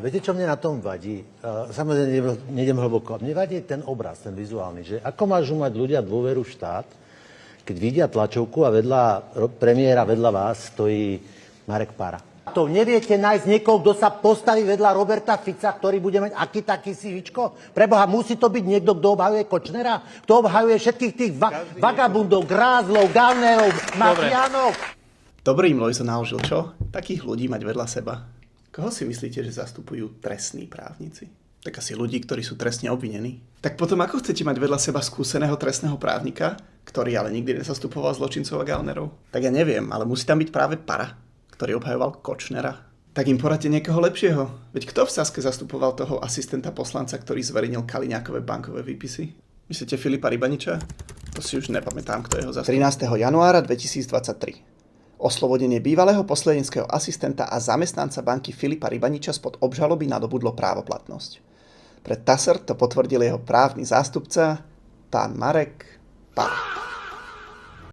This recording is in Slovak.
Viete, čo mne na tom vadí? Samozrejme, nejdem hlboko. Mne vadí ten obraz, ten vizuálny, že ako môžu mať ľudia dôveru v štát, keď vidia tlačovku a vedľa premiéra, vedľa vás stojí Marek Para. To neviete nájsť niekoho, kto sa postaví vedľa Roberta Fica, ktorý bude mať aký taký CVčko? Preboha, musí to byť niekto, kto obhajuje Kočnera? Kto obhajuje všetkých tých vagabundov, grázlov, gavnerov, mafiánov? Dobrý im Lojzo naložil, čo? Takých ľudí mať vedľa seba. Koho si myslíte, že zastupujú trestní právnici? Tak asi ľudí, ktorí sú trestne obvinení. Tak potom ako chcete mať vedľa seba skúseného trestného právnika, ktorý ale nikdy nezastupoval zločincov a gaunerov? Tak ja neviem, ale musí tam byť práve Para, ktorý obhajoval Kočnera. Tak im poradte niekoho lepšieho. Veď kto v Saske zastupoval toho asistenta poslanca, ktorý zverejnil Kaliňákové bankové výpisy? Myslíte Filipa Rybaniča? To si už nepamätám, kto jeho zastupoval. 13. januára 2023. Oslobodenie bývalého posledníckeho asistenta a zamestnanca banky Filipa Rybaniča spod obžaloby nadobudlo právoplatnosť. Pre TASR to potvrdil jeho právny zástupca, pán Marek Para.